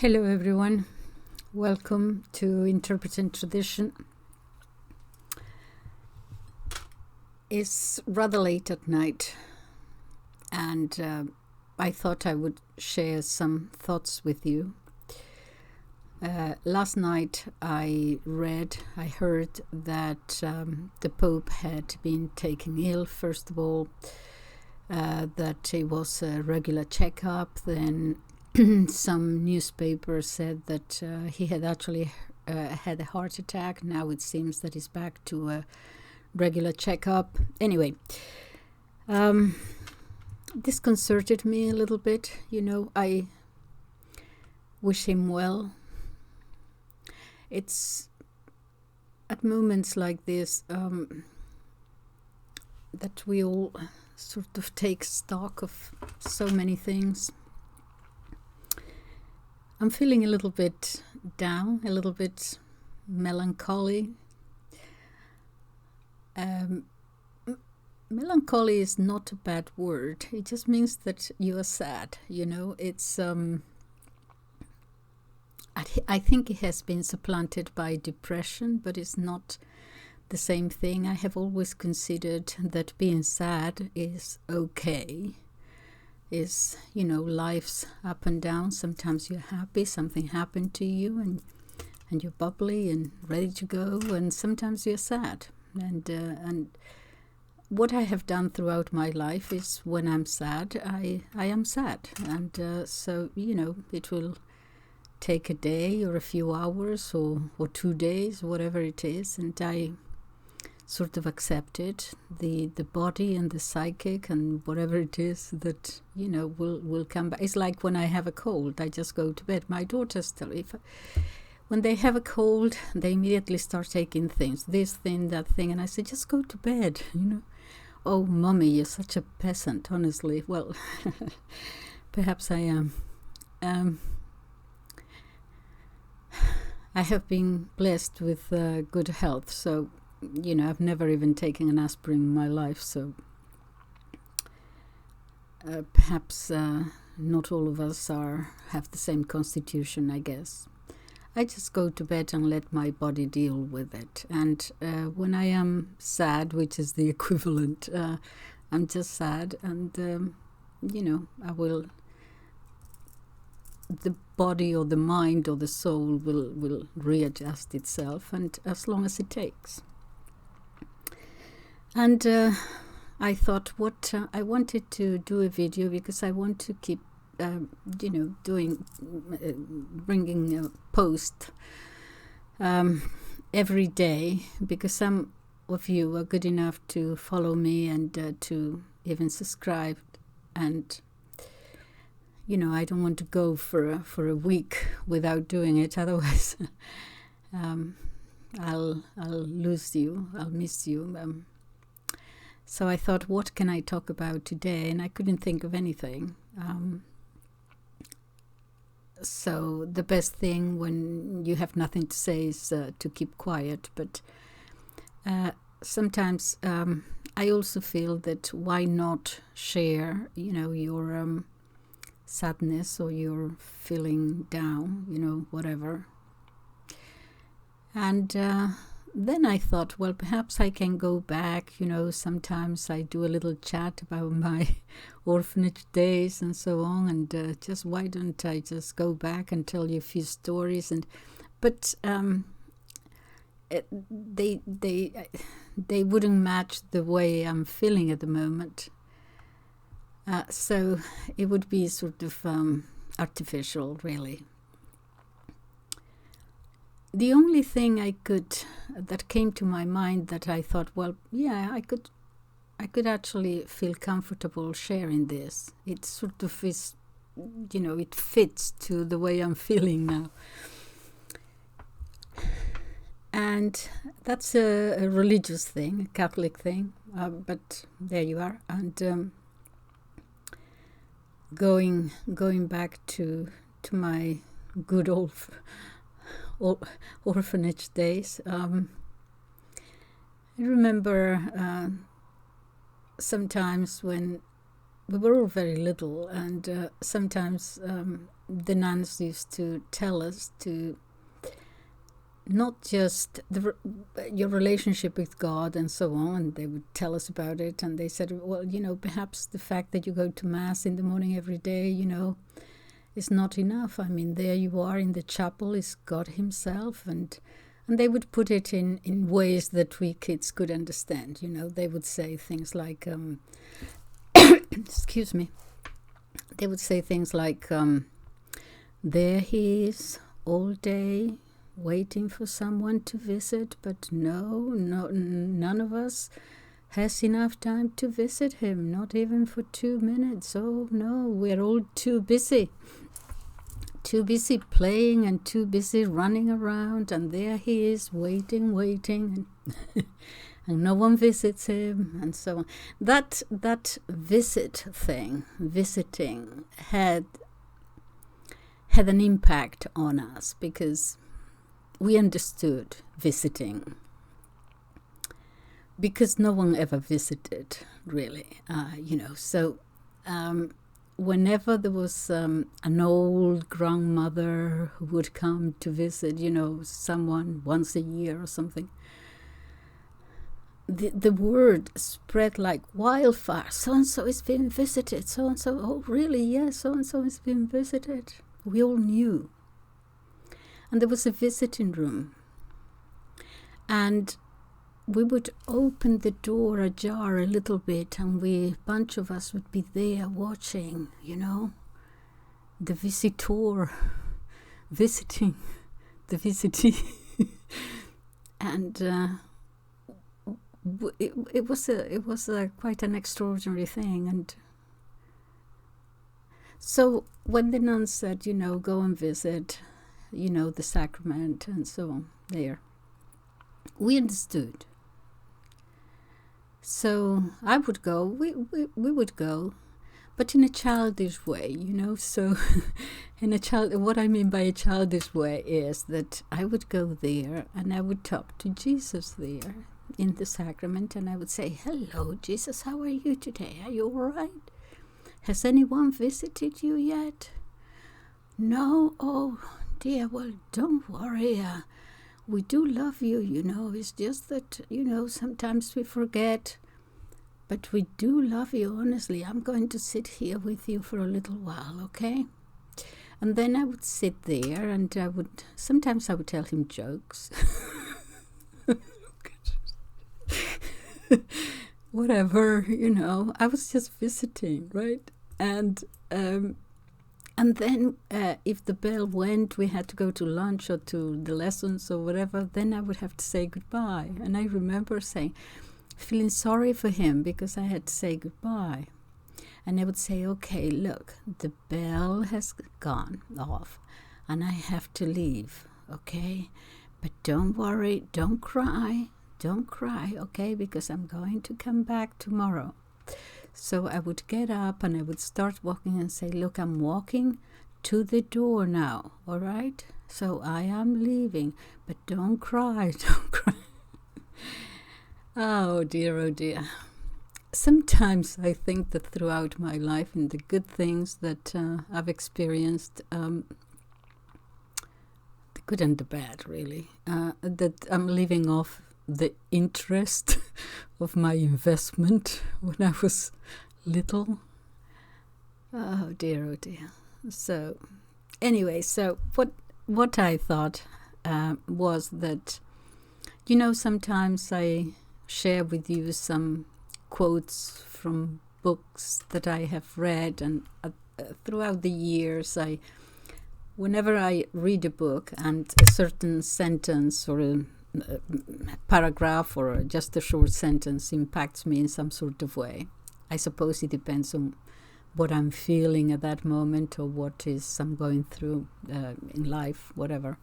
Hello everyone, welcome to Interpreting Tradition. It's rather late at night and I thought I would share some thoughts with you. Last night I heard that the Pope had been taken ill. First of all, that it was a regular checkup, then some newspapers said that he had actually had a heart attack. Now it seems that he's back to a regular checkup. Anyway, disconcerted me a little bit. I wish him well. It's at moments like this that we all sort of take stock of so many things. I'm feeling a little bit down, a little bit melancholy. Melancholy is not a bad word. It just means that you are sad. It's I think it has been supplanted by depression, but it's not the same thing. I have always considered that being sad is okay. Is life's up and down. Sometimes you're happy, something happened to you, and you're bubbly and ready to go, and sometimes you're sad. And what I have done throughout my life is, when I'm sad, I am sad, and so it will take a day or a few hours or 2 days, whatever it is, and I sort of accepted the body and the psychic and whatever it is that will come back. It's like when I have a cold, I just go to bed. My daughters tell me, when they have a cold, they immediately start taking things, this thing, that thing, and I say, just go to bed. Oh, mommy, you're such a peasant. Honestly, well, perhaps I am. I have been blessed with good health, so I've never even taken an aspirin in my life, so perhaps not all of us have the same constitution, I guess. I just go to bed and let my body deal with it. And when I am sad, which is the equivalent, I'm just sad, and the body or the mind or the soul will readjust itself, and as long as it takes. And I thought, I wanted to do a video because I want to keep, bringing a post every day, because some of you are good enough to follow me and to even subscribe, and I don't want to go for a week without doing it. Otherwise, I'll lose you. I'll miss you. So I thought, what can I talk about today? And I couldn't think of anything. So the best thing when you have nothing to say is to keep quiet. But sometimes I also feel that why not share, your sadness, or you're feeling down, whatever. And then I thought, well, perhaps I can go back. Sometimes I do a little chat about my orphanage days and so on, and just why don't I just go back and tell you a few stories? But they wouldn't match the way I'm feeling at the moment. So it would be sort of artificial, really. The only thing that came to my mind that I thought, well, yeah, I could actually feel comfortable sharing this. It sort of is, it fits to the way I'm feeling now. And that's a religious thing, a Catholic thing, but there you are. And going back to my good old orphanage days. I remember sometimes when we were all very little, and sometimes the nuns used to tell us to not just your relationship with God and so on. They would tell us about it, and they said, well, perhaps the fact that you go to Mass in the morning every day, is not enough. I mean, there you are in the chapel, is God himself, and they would put it in ways that we kids could understand. They would say things like, excuse me, they would say things like, there he is all day, waiting for someone to visit, but no, none of us has enough time to visit him, not even for 2 minutes. Oh no, we're all too busy playing and too busy running around, and there he is waiting and, and no one visits him, and so on. That visiting had an impact on us, because we understood visiting, because no one ever visited, really, So whenever there was an old grandmother who would come to visit, someone once a year or something, the word spread like wildfire. So-and-so is being visited. So-and-so, oh, really? Yes, so-and-so is being visited. We all knew. And there was a visiting room. And we would open the door ajar a little bit, and a bunch of us would be there watching, the visitor visiting the visitee. And it was quite an extraordinary thing. And so when the nun said, go and visit, the sacrament and so on there, we understood. So I would go, we would go, but in a childish way, so what I mean by a childish way is that I would go there and I would talk to Jesus there in the sacrament, and I would say, hello, Jesus, how are you today? Are you all right? Has anyone visited you yet? No? Oh, dear, well, don't worry. We do love you, It's just that, sometimes we forget. But we do love you, honestly. I'm going to sit here with you for a little while, okay? And then I would sit there, and sometimes I would tell him jokes. Whatever, I was just visiting, right? And then if the bell went, we had to go to lunch or to the lessons or whatever, then I would have to say goodbye. And I remember feeling sorry for him because I had to say goodbye. And I would say, okay, look, the bell has gone off and I have to leave, okay? But don't worry, don't cry, okay? Because I'm going to come back tomorrow. So I would get up and I would start walking and say, look, I'm walking to the door now, all right? So I am leaving, but don't cry, don't cry. Oh dear. Sometimes I think that throughout my life, in the good things that I've experienced, the good and the bad, really, that I'm living off the interest of my investment when I was little. Oh dear. So anyway, so what I thought was that, sometimes I share with you some quotes from books that I have read, and throughout the years, whenever I read a book and a certain sentence or a paragraph or just a short sentence impacts me in some sort of way, I suppose it depends on what I'm feeling at that moment or what I'm going through in life, whatever,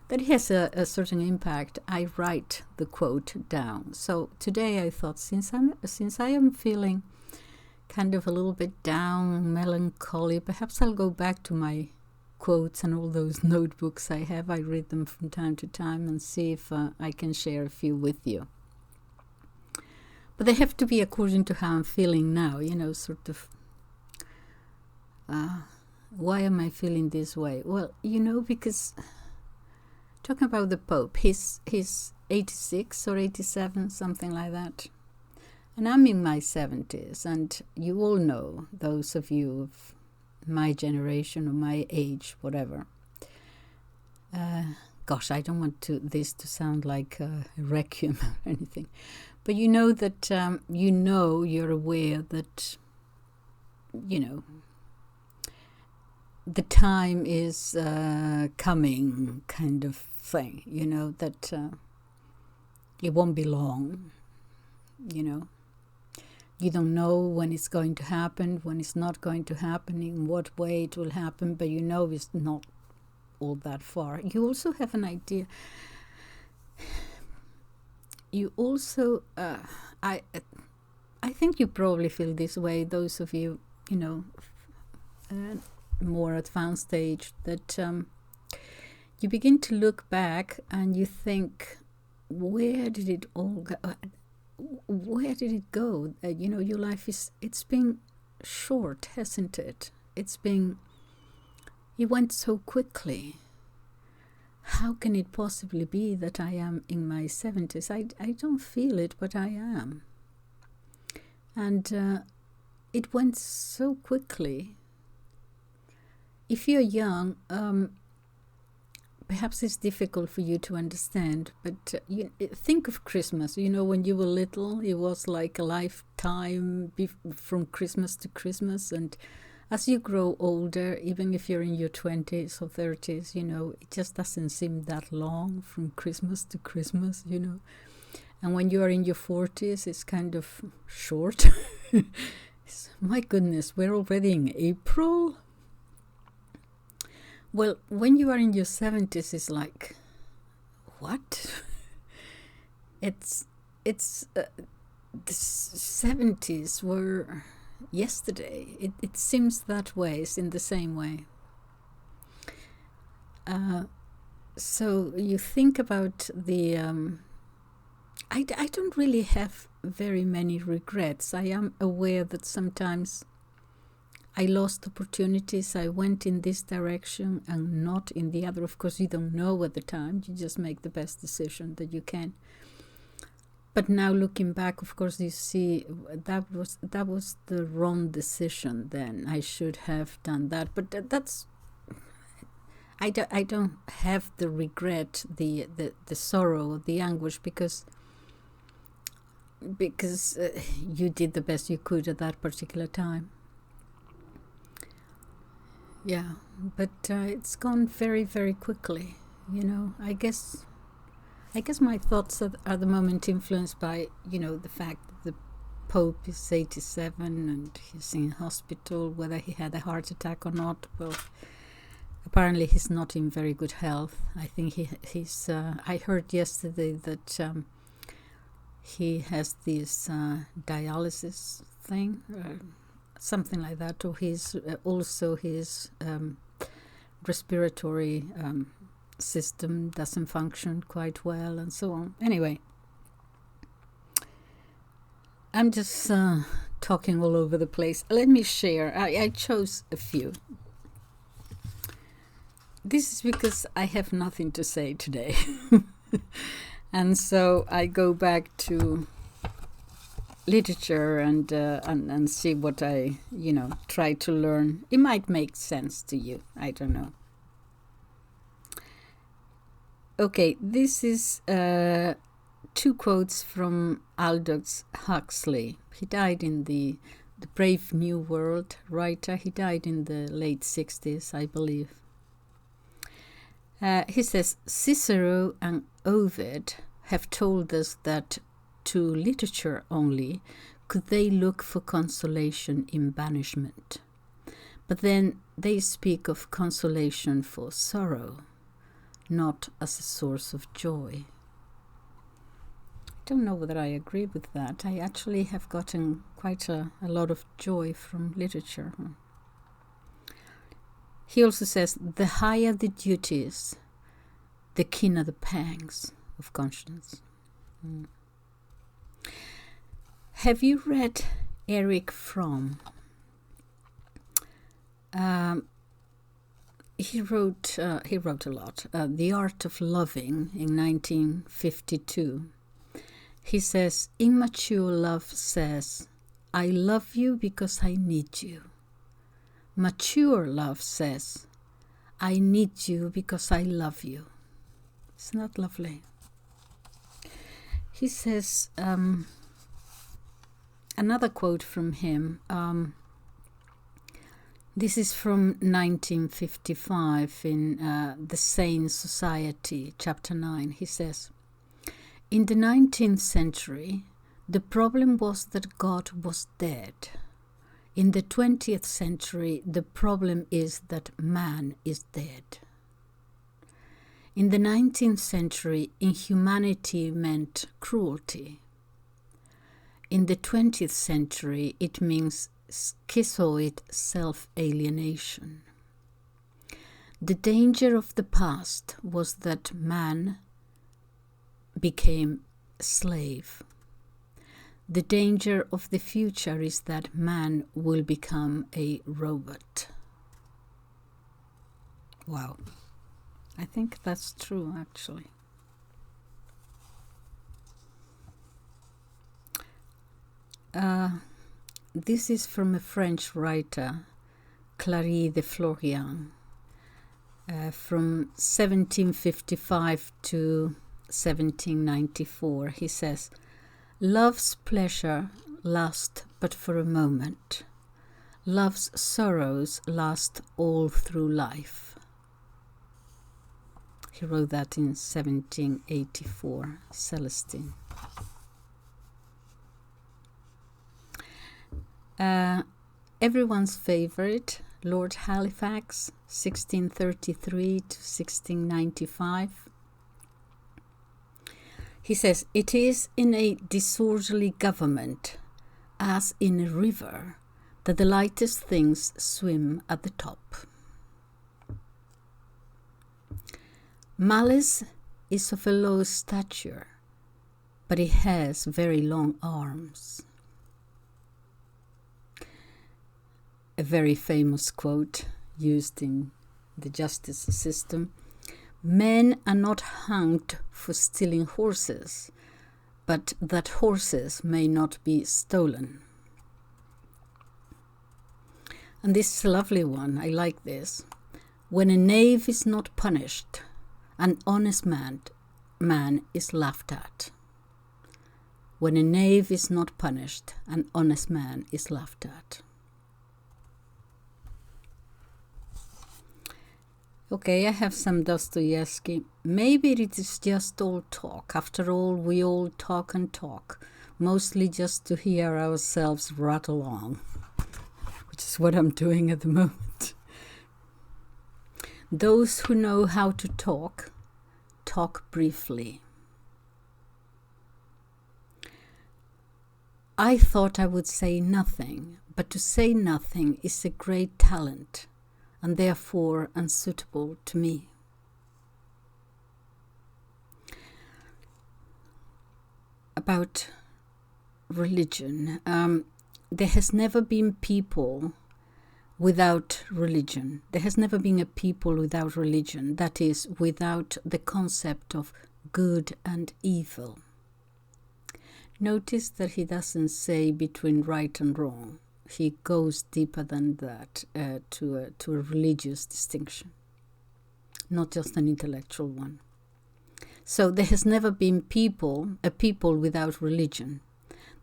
that it has a certain impact. I write the quote down. So today I thought, since I am feeling kind of a little bit down, melancholy, perhaps I'll go back to my quotes and all those notebooks I have. I read them from time to time and see if I can share a few with you. But they have to be according to how I'm feeling now, sort of why am I feeling this way? Well, because talking about the Pope, he's 86 or 87, something like that. And I'm in my 70s, and you all know, those of you of my generation or my age, whatever. Gosh, I don't want this to sound like a requiem or anything. But you know that, you're aware that, the time is coming, kind of thing, that it won't be long, You don't know when it's going to happen, when it's not going to happen, in what way it will happen, but it's not all that far. You also have an idea. You also, I think you probably feel this way, those of you, more advanced stage, that you begin to look back and you think, where did it all go? Where did it go? Your life it's been short, hasn't it? It went so quickly. How can it possibly be that I am in my 70s? I don't feel it, but I am. And it went so quickly. If you're young, perhaps it's difficult for you to understand, but think of Christmas. When you were little, it was like a lifetime from Christmas to Christmas. And as you grow older, even if you're in your 20s or 30s, it just doesn't seem that long from Christmas to Christmas, And when you are in your 40s, it's kind of short. My goodness, we're already in April. Well, when you are in your 70s, it's like, what? The 70s were yesterday. It seems that way. It's in the same way. So you think about the... I don't really have very many regrets. I am aware that sometimes I lost opportunities. I went in this direction and not in the other. Of course, you don't know at the time. You just make the best decision that you can. But now looking back, of course, you see that was the wrong decision then. I should have done that. But that's... I don't have the regret, the sorrow, the anguish, because you did the best you could at that particular time. Yeah, but it's gone very, very quickly. I guess my thoughts are at the moment influenced by, the fact that the Pope is 87 and he's in hospital, whether he had a heart attack or not. Well, apparently he's not in very good health. I think he's. I heard yesterday that he has this dialysis thing. Something like that, or his respiratory system doesn't function quite well, and so on. Anyway, I'm just talking all over the place. Let me share. I chose a few. This is because I have nothing to say today, and so I go back to literature and see what I try to learn. It might make sense to you. I don't know. Okay, this is 2 quotes from Aldous Huxley. He died in the Brave New World writer. He died in the late 60s, I believe. He says, Cicero and Ovid have told us that to literature only could they look for consolation in banishment. But then they speak of consolation for sorrow, not as a source of joy. I don't know whether I agree with that. I actually have gotten quite a lot of joy from literature. He also says, the higher the duties, the keener the pangs of conscience. Have you read Erich Fromm? He wrote a lot. The Art of Loving in 1952. He says, immature love says, I love you because I need you. Mature love says, I need you because I love you. Isn't that lovely? He says, another quote from him, this is from 1955 in The Sane Society, chapter 9. He says, in the 19th century, the problem was that God was dead. In the 20th century, the problem is that man is dead. In the 19th century, inhumanity meant cruelty. In the 20th century, it means schizoid self-alienation. The danger of the past was that man became a slave. The danger of the future is that man will become a robot. Wow. I think that's true, actually. This is from a French writer, Clary de Florian, from 1755 to 1794. He says, love's pleasure lasts but for a moment. Love's sorrows last all through life. He wrote that in 1784, Celestine. Everyone's favorite, Lord Halifax, 1633 to 1695. He says, it is in a disorderly government, as in a river, that the lightest things swim at the top. Malice is of a low stature, but it has very long arms. A very famous quote used in the justice system. Men are not hanged for stealing horses, but that horses may not be stolen. And this is a lovely one, I like this. When a knave is not punished, an honest man is laughed at. When a knave is not punished, an honest man is laughed at. Okay, I have some Dostoevsky. Maybe it is just all talk. After all, we all talk and talk, mostly just to hear ourselves rattle on, which is what I'm doing at the moment. Those who know how to talk, talk briefly. I thought I would say nothing, but to say nothing is a great talent, and therefore unsuitable to me. About religion, there has never been people without religion. There has never been a people without religion, that is, without the concept of good and evil. Notice that he doesn't say between right and wrong. He goes deeper than that to a religious distinction, not just an intellectual one. So there has never been a people without religion,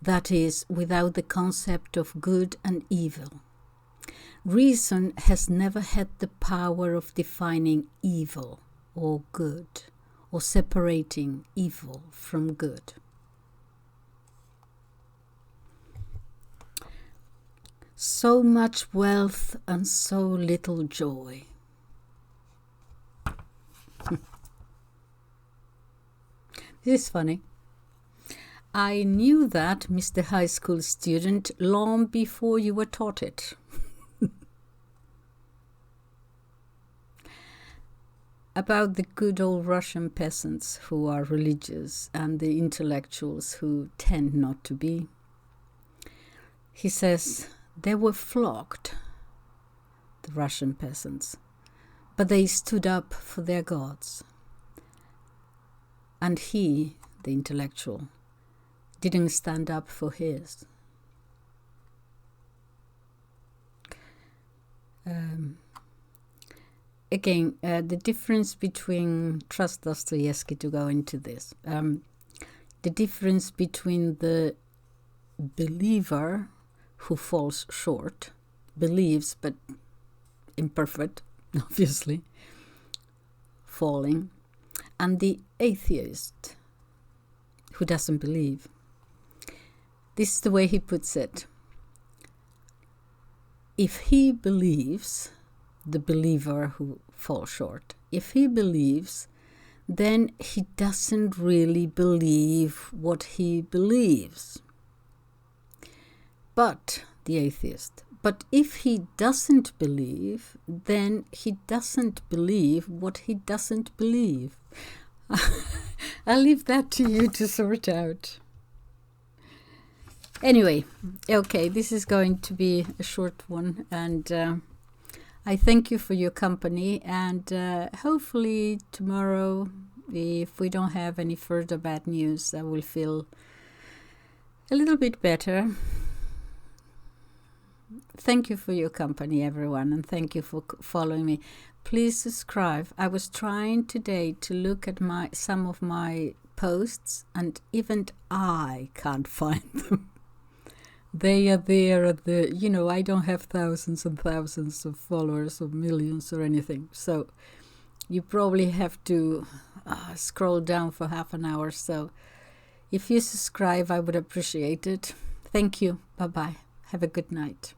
that is, without the concept of good and evil. Reason has never had the power of defining evil or good, or separating evil from good. So much wealth and so little joy. This is funny. I knew that, Mr. High School student, long before you were taught it. About the good old Russian peasants who are religious and the intellectuals who tend not to be. He says, they were flogged. the Russian peasants. But they stood up for their gods. And he, the intellectual, didn't stand up for his. Again, the difference between, trust Dostoevsky to go into this, the difference between the believer who falls short, believes but imperfect, obviously, falling, and the atheist who doesn't believe. This is the way he puts it. If he believes, the believer who falls short, if he believes, then he doesn't really believe what he believes. But, the atheist, but if he doesn't believe, then he doesn't believe what he doesn't believe. I'll leave that to you to sort out. Anyway, okay, this is going to be a short one, and I thank you for your company, and hopefully tomorrow, if we don't have any further bad news, I will feel a little bit better. Thank you for your company, everyone, and thank you for following me. Please subscribe. I was trying today to look at some of my posts, and even I can't find them. They are there at the, I don't have thousands and thousands of followers or millions or anything. So you probably have to scroll down for half an hour. So if you subscribe, I would appreciate it. Thank you. Bye-bye. Have a good night.